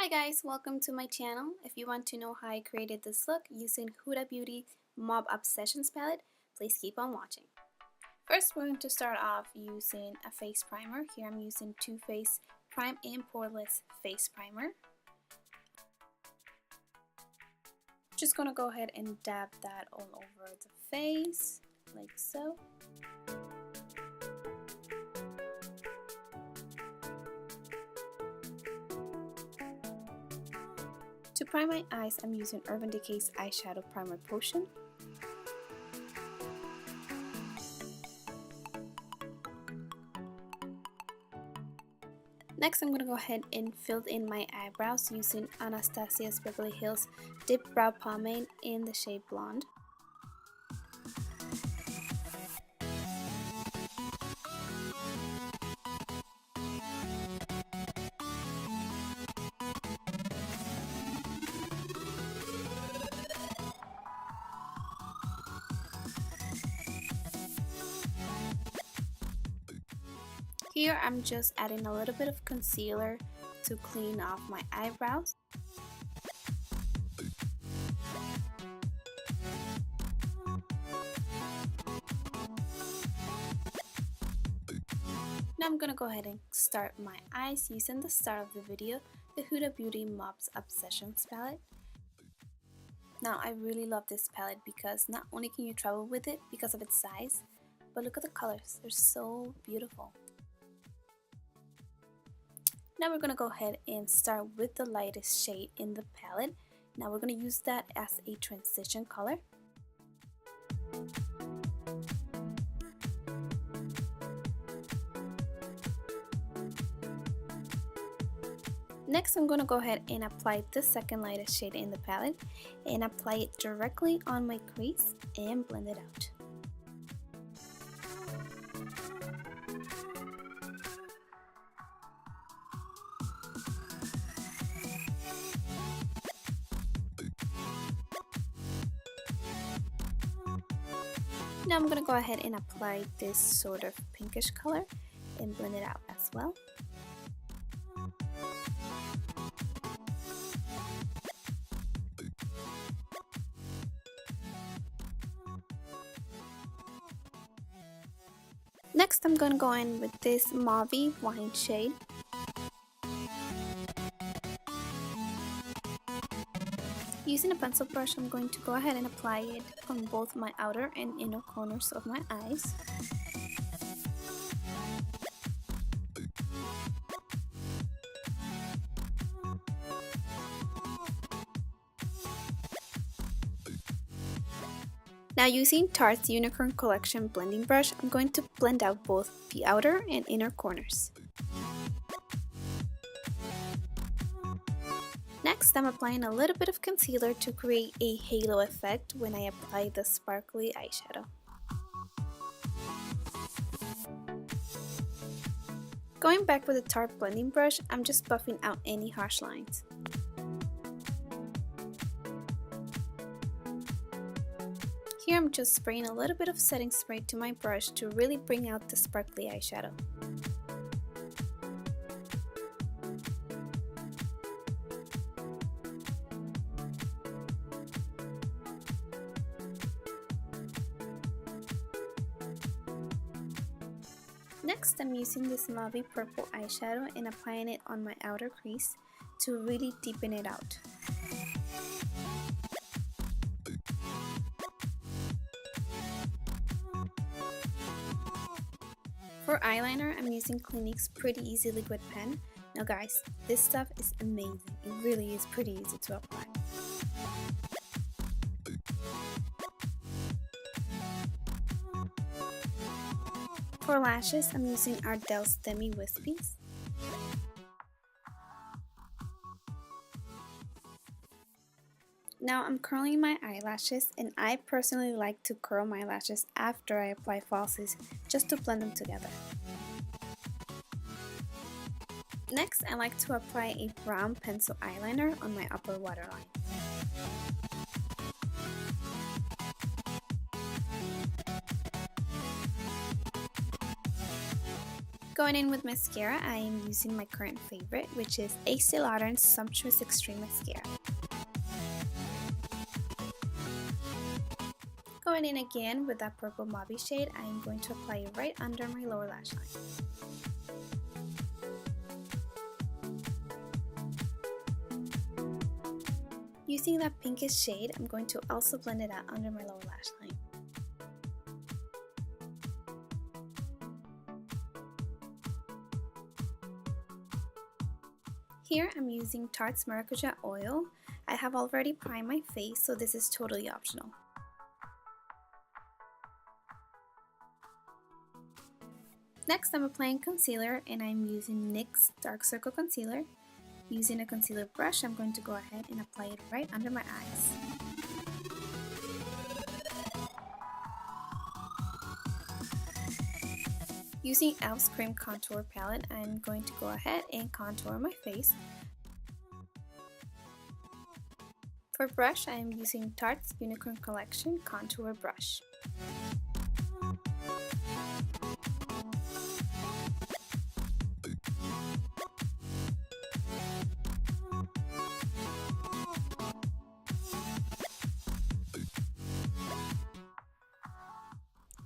Hi guys, welcome to my channel. If you want to know how I created this look using Huda Beauty Mauve Obsessions palette, please keep on watching. First, we're going to start off using a face primer. Here I'm using Too Faced Prime and Poreless Face Primer. Just going to go ahead and dab that all over the face, like so. To prime my eyes, I'm using Urban Decay's Eyeshadow Primer Potion. Next, I'm going to go ahead and fill in my eyebrows using Anastasia's Beverly Hills Dipbrow Pomade in the shade Blonde. Here I'm just adding a little bit of concealer to clean off my eyebrows. Now I'm gonna go ahead and start my eyes using the start of the video, the Huda Beauty Mauve Obsessions palette. Now I really love this palette because not only can you travel with it because of its size, but look at the colors, they're so beautiful. Now we're going to go ahead and start with the lightest shade in the palette. Now we're going to use that as a transition color. Next, I'm going to go ahead and apply the second lightest shade in the palette and apply it directly on my crease and blend it out. Now I'm going to go ahead and apply this sort of pinkish color and blend it out as well. Next, I'm going to go in with this mauvey wine shade. Using a pencil brush, I'm going to go ahead and apply it on both my outer and inner corners of my eyes. Now using Tarte's Unicorn Collection blending brush, I'm going to blend out both the outer and inner corners. Next, I'm applying a little bit of concealer to create a halo effect when I apply the sparkly eyeshadow. Going back with the Tarte blending brush, I'm just buffing out any harsh lines. Here I'm just spraying a little bit of setting spray to my brush to really bring out the sparkly eyeshadow. Next, I'm using this mauvey purple eyeshadow and applying it on my outer crease to really deepen it out. For eyeliner, I'm using Clinique's Pretty Easy Liquid Pen. Now guys, this stuff is amazing. It really is pretty easy to apply. For lashes, I'm using Ardell's Demi Wispies. Now I'm curling my eyelashes, and I personally like to curl my lashes after I apply falsies just to blend them together. Next, I like to apply a brown pencil eyeliner on my upper waterline. Going in with mascara, I am using my current favorite, which is Estee Lauder's Sumptuous Extreme Mascara. Going in again with that purple mauve shade, I am going to apply it right under my lower lash line. Using that pinkish shade, I'm going to also blend it out under my lower lash line. Here I'm using Trate Maracuja Oil. I have already primed my face, so this is totally optional. Next, I'm applying concealer, and I'm using NYX Dark Circle Concealer. Using a concealer brush, I'm going to go ahead and apply it right under my eyes. Using E.L.F's Cream Contour Palette, I'm going to go ahead and contour my face. For brush, I am using Tarte's Unicorn Collection Contour Brush.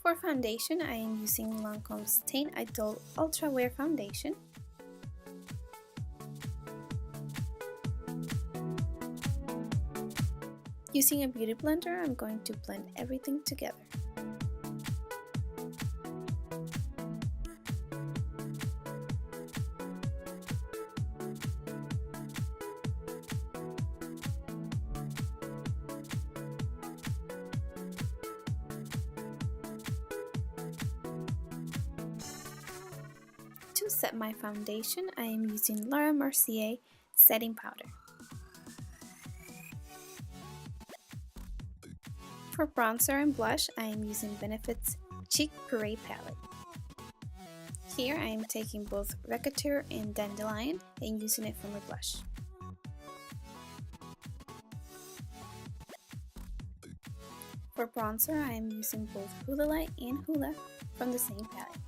For foundation, I am using Lancome's Teint Idole Ultra Wear Foundation. Using a beauty blender, I'm going to blend everything together. To set my foundation, I am using Laura Mercier setting powder. For bronzer and blush, I am using Benefit's Cheek Puree palette. Here I am taking both Recouture and Dandelion and using it for my blush. For bronzer, I am using both Huda Light and Huda from the same palette.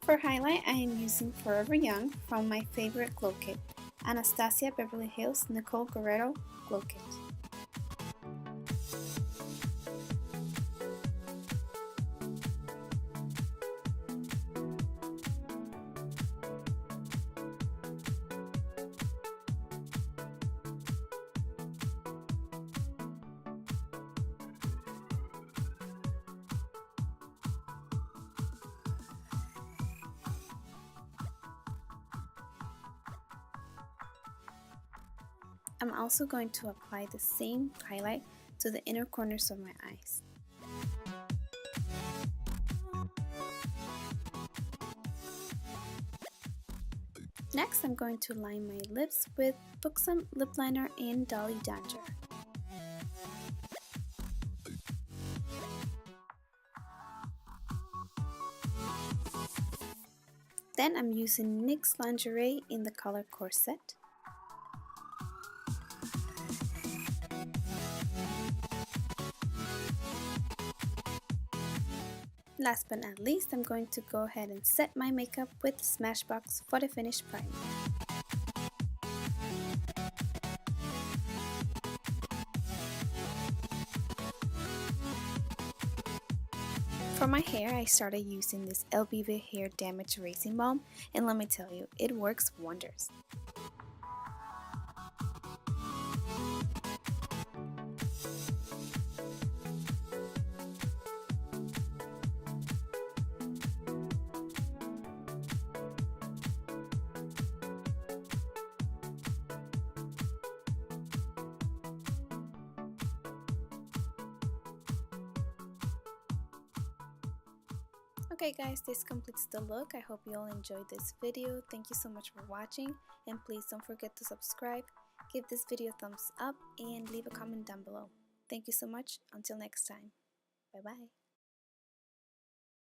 For highlight, I am using Forever Young from my favorite glow kit, Anastasia Beverly Hills Nicole Guerrero Glow Kit. I'm also going to apply the same highlight to the inner corners of my eyes. Next, I'm going to line my lips with Buxom Lip Liner in Dolly Danger. Then I'm using NYX Lingerie in the color Corset. Last but not least, I'm going to go ahead and set my makeup with Smashbox Photo Finish Primer. For my hair, I started using this LBV Hair Damage Erasing Balm, and let me tell you, it works wonders. Okay guys, this completes the look. I hope you all enjoyed this video. Thank you so much for watching, and please don't forget to subscribe, give this video a thumbs up, and leave a comment down below. Thank you so much. Until next time. Bye bye.